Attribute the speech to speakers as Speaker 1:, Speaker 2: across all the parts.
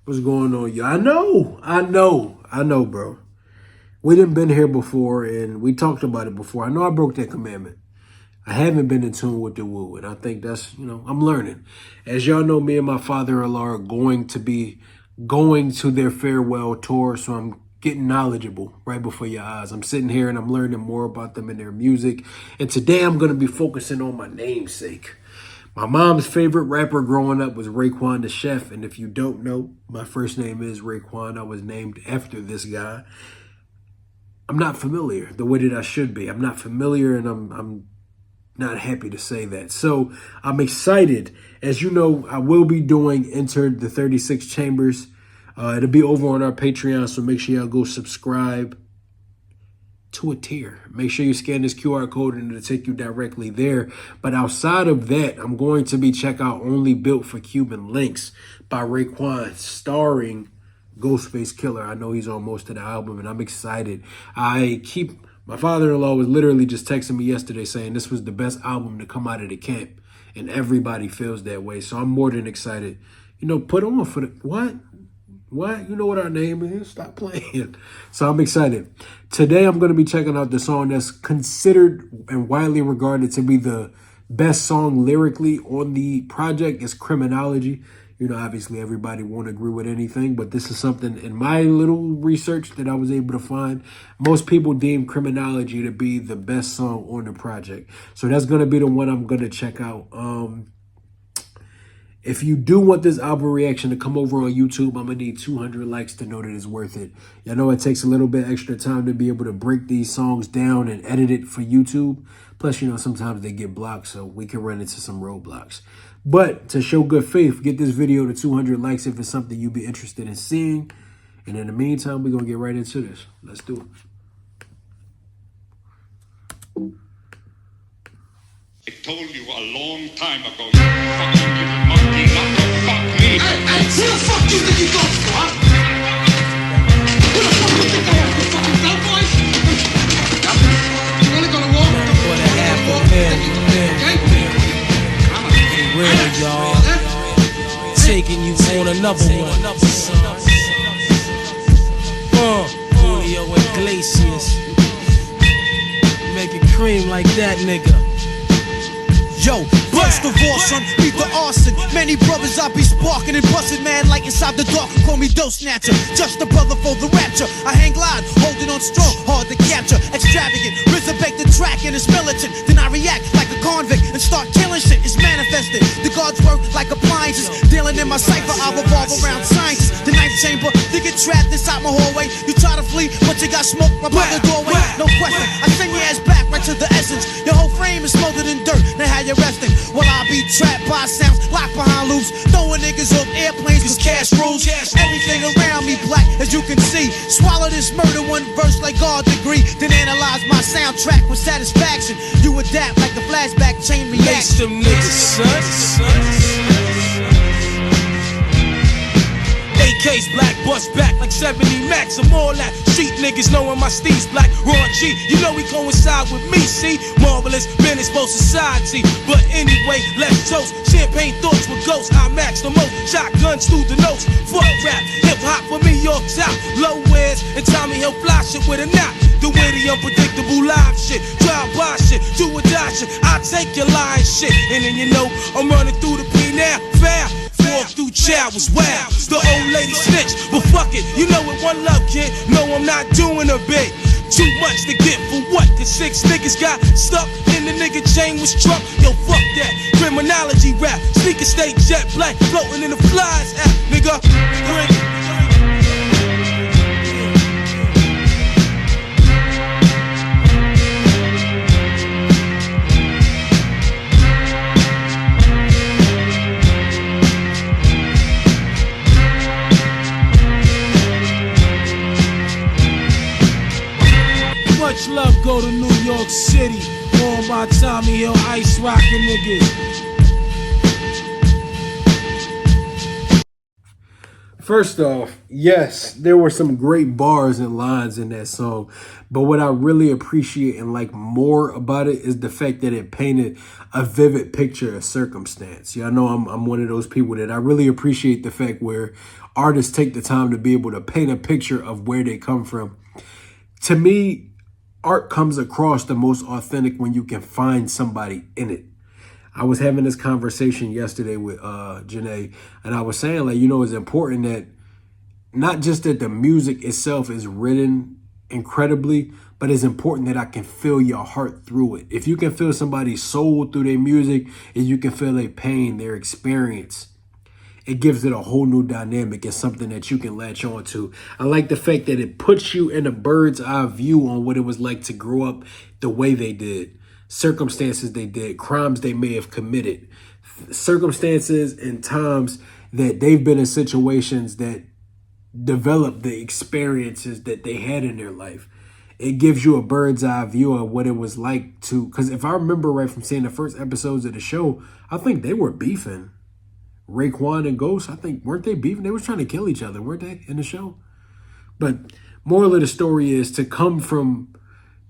Speaker 1: What's going on, y'all? I know, bro. We done been here before, and we talked about it before. I know I broke that commandment. I haven't been in tune with the woo, and I think that's, I'm learning. As y'all know, me and my father-in-law are going to be going to their farewell tour, so I'm getting knowledgeable right before your eyes. I'm sitting here and I'm learning more about them and their music. And today I'm going to be focusing on my namesake. My mom's favorite rapper growing up was Raekwon the Chef. And if you don't know, my first name is Raekwon. I was named after this guy. I'm not familiar the way that I should be. I'm not familiar, and I'm not happy to say that. So I'm excited. As you know, I will be doing Entered the 36 Chambers. It'll be over on our Patreon, so make sure y'all go subscribe to a tier. Make sure you scan this QR code and it'll take you directly there. But outside of that, I'm going to be check out Only Built for Cuban Links by Raekwon, starring Ghostface Killah. I know he's on most of the album, and I'm excited. My father-in-law was literally just texting me yesterday saying this was the best album to come out of the camp, and everybody feels that way. So I'm more than excited. Put on for the what? What? You know what our name is? Stop playing. So I'm excited. Today I'm going to be checking out the song that's considered and widely regarded to be the best song lyrically on the project. It's Criminology. Obviously everybody won't agree with anything, but this is something in my little research that I was able to find. Most people deem Criminology to be the best song on the project. So that's going to be the one I'm going to check out. If you do want this album reaction to come over on YouTube, I'm going to need 200 likes to know that it's worth it. I know it takes a little bit extra time to be able to break these songs down and edit it for YouTube. Plus, sometimes they get blocked, so we can run into some roadblocks. But to show good faith, get this video to 200 likes if it's something you'd be interested in seeing. And in the meantime, we're going to get right into this. Let's do it.
Speaker 2: I told you a long time ago, you fucking little monkey, not to fuck me.
Speaker 3: Hey, who the fuck do you think you got for, huh? Who the fuck do you think I am, you fucking cowboys? You only gonna walk?
Speaker 4: What a half a man,
Speaker 3: okay?
Speaker 4: Real, y'all. Taking you on another one. Julio Iglesias. Make it cream like that, nigga.
Speaker 5: Yo, first of all, son, beat the arson. Many brothers I be sparking and busting, man, like inside the dark. Call me Doe Snatcher, just a brother for the rapture. I hang glide, holding on strong, hard to capture. Extravagant, resurrect the track and it's militant. Then I react like a convict and start killing shit. It's manifested. The gods work like appliances. Dealing in my cipher, I revolve around sciences. The ninth chamber, you get trapped inside my hallway. You try to flee, but you got smoke right by the doorway. No question, I send your ass back right to the essence. Your whole frame is smothered in dirt. Now how you resting? Well, I be trapped by sounds, locked behind loops, throwing niggas off airplanes cause cash rules. Everything around me black, as you can see. Swallow this murder one verse like God degree. Then analyze my soundtrack with satisfaction. You adapt like the flashback chain
Speaker 4: Lace
Speaker 5: reaction.
Speaker 4: them niggas, son. AK's black, bust back like 70 max. I'm all that. Street niggas knowing my steez black. Raw G, you know he coincide with me, see? Marvelous menace for society. But anyway, let's toast. Champagne thoughts with ghosts. I max the most. Shotguns through the notes. Fuck rap. Hip hop for me, York top. Low wears and Tommy Hill fly shit with a knot. The witty, unpredictable live shit. Drive by shit. Do or die shit. I take your lying shit. And then I'm running through the P now. Foul. Walk through chow was wild. The old lady snitch, but fuck it, you know it, one love, kid. No, I'm not doing a bit. Too much to get for what? Cause 6 niggas got stuck in the nigga chain was struck. Yo, fuck that. Criminology rap. Sneaker state jet black. Floating in the flies app, nigga. Much love go to New York City. All my Tommy Hill ice rockin' niggas.
Speaker 1: First off, yes, there were some great bars and lines in that song. But what I really appreciate and like more about it is the fact that it painted a vivid picture of circumstance. Yeah, I know I'm one of those people that I really appreciate the fact where artists take the time to be able to paint a picture of where they come from. To me, art comes across the most authentic when you can find somebody in it. I was having this conversation yesterday with Janae, and I was saying, like, it's important that not just that the music itself is written incredibly, but it's important that I can feel your heart through it. If you can feel somebody's soul through their music, and you can feel their pain, their experience, it gives it a whole new dynamic. It's something that you can latch on to. I like the fact that it puts you in a bird's eye view on what it was like to grow up the way they did, circumstances they did, crimes they may have committed, circumstances and times that they've been in situations that developed the experiences that they had in their life. It gives you a bird's eye view of what it was like to, because if I remember right from seeing the first episodes of the show, I think they were beefing. Raekwon and Ghost, I think, weren't they beefing? They were trying to kill each other, weren't they, in the show? But moral of the story is to come from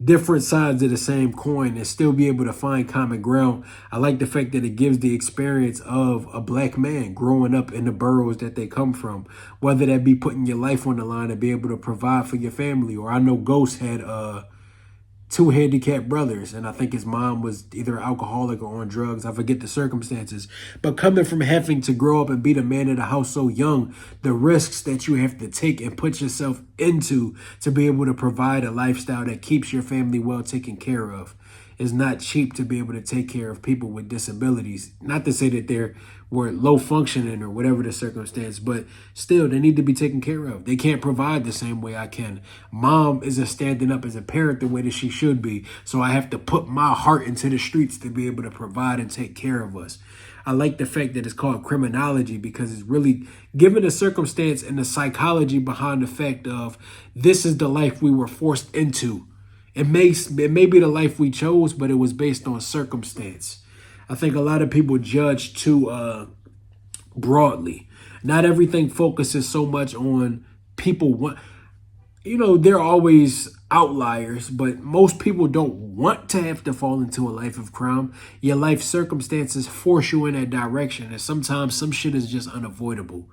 Speaker 1: different sides of the same coin and still be able to find common ground. I like the fact that it gives the experience of a black man growing up in the boroughs that they come from, whether that be putting your life on the line to be able to provide for your family. Or I know Ghost had two handicapped brothers, and I think his mom was either alcoholic or on drugs. I forget the circumstances. But coming from having to grow up and be the man of the house so young, the risks that you have to take and put yourself into to be able to provide a lifestyle that keeps your family well taken care of is not cheap. To be able to take care of people with disabilities. Not to say that they're low functioning or whatever the circumstance, but still they need to be taken care of. They can't provide the same way I can. Mom isn't standing up as a parent the way that she should be, so I have to put my heart into the streets to be able to provide and take care of us. I like the fact that it's called Criminology because it's really given the circumstance and the psychology behind the fact of this is the life we were forced into. It may be the life we chose, but it was based on circumstance. I think a lot of people judge too broadly. Not everything focuses so much on people. They're always outliers, but most people don't want to have to fall into a life of crime. Your life circumstances force you in that direction, and sometimes some shit is just unavoidable.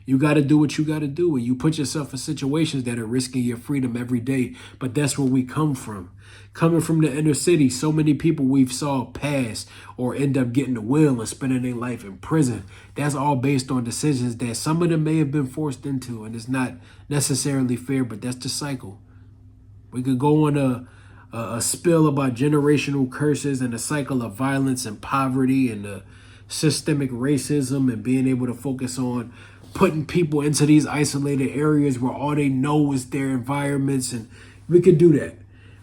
Speaker 1: You got to do what you got to do, and you put yourself in situations that are risking your freedom every day. But that's where we come from. Coming from the inner city, so many people we've saw pass or end up getting the will and spending their life in prison. That's all based on decisions that some of them may have been forced into, and it's not necessarily fair, but that's the cycle. We could go on a spill about generational curses and the cycle of violence and poverty and the systemic racism and being able to focus on putting people into these isolated areas where all they know is their environments, and we could do that.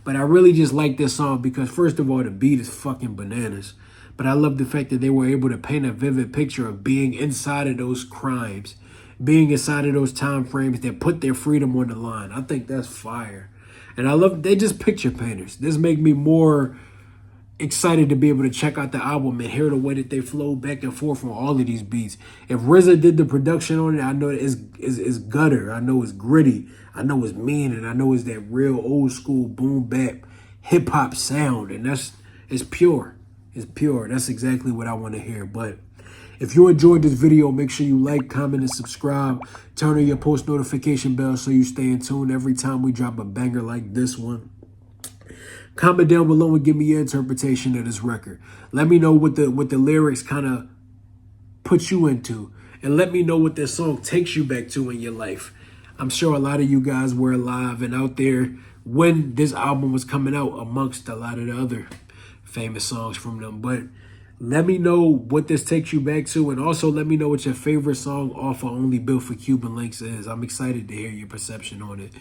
Speaker 1: But I really just like this song because, first of all, the beat is fucking bananas. But I love the fact that they were able to paint a vivid picture of being inside of those crimes, being inside of those time frames that put their freedom on the line. I think that's fire. And I love, they just picture painters. This make me more excited to be able to check out the album and hear the way that they flow back and forth on all of these beats. If RZA did the production on it, I know it's gutter. I know it's gritty. I know it's mean, and I know it's that real old school boom bap hip hop sound, and it's pure. It's pure. That's exactly what I want to hear. But if you enjoyed this video, make sure you like, comment, and subscribe. Turn on your post notification bell so you stay in tune every time we drop a banger like this one. Comment down below and give me your interpretation of this record. Let me know what the lyrics kind of put you into, and let me know what this song takes you back to in your life. I'm sure a lot of you guys were alive and out there when this album was coming out, amongst a lot of the other famous songs from them. But let me know what this takes you back to, and also let me know what your favorite song off of Only Built for Cuban Links is. I'm excited to hear your perception on it.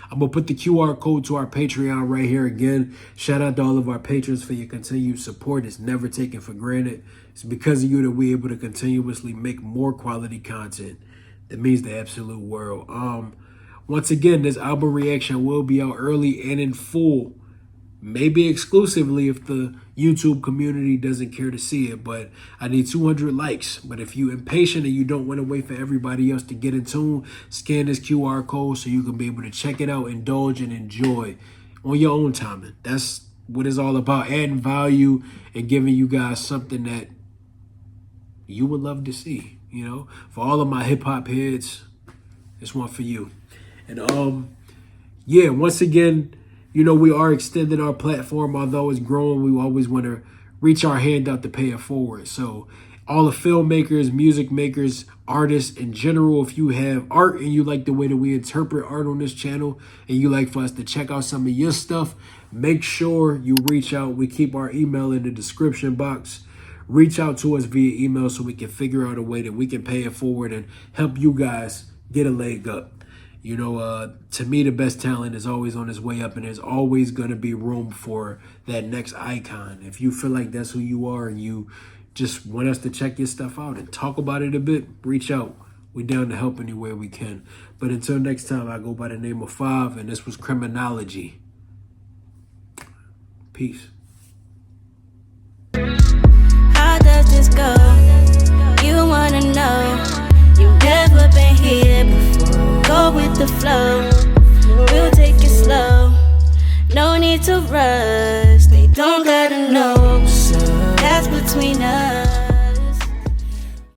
Speaker 1: I'm going to put the QR code to our Patreon right here again. Shout out to all of our patrons for your continued support. It's never taken for granted. It's because of you that we're able to continuously make more quality content. That means the absolute world. Once again, this album reaction will be out early and in full maybe exclusively if the YouTube community doesn't care to see it, but I need 200 likes. But if you're impatient and you don't want to wait for everybody else to get in tune, scan this QR code so you can be able to check it out, indulge, and enjoy on your own timing. That's what it's all about, adding value and giving you guys something that you would love to see. You know, for all of my hip hop heads, this one for you. And yeah, once again, you know, we are extending our platform. Although it's growing, we always want to reach our hand out to pay it forward. So all the filmmakers, music makers, artists in general, if you have art and you like the way that we interpret art on this channel and you like for us to check out some of your stuff, make sure you reach out. We keep our email in the description box. Reach out to us via email so we can figure out a way that we can pay it forward and help you guys get a leg up. You know, to me, the best talent is always on its way up, and there's always going to be room for that next icon. If you feel like that's who you are and you just want us to check your stuff out and talk about it a bit, reach out. We're down to help any way we can. But until next time, I go by the name of 5, and this was Criminology. Peace.
Speaker 6: How does this go? You wanna know? You've never been here before. Go with the flow. We'll take it slow. No need to rush. They don't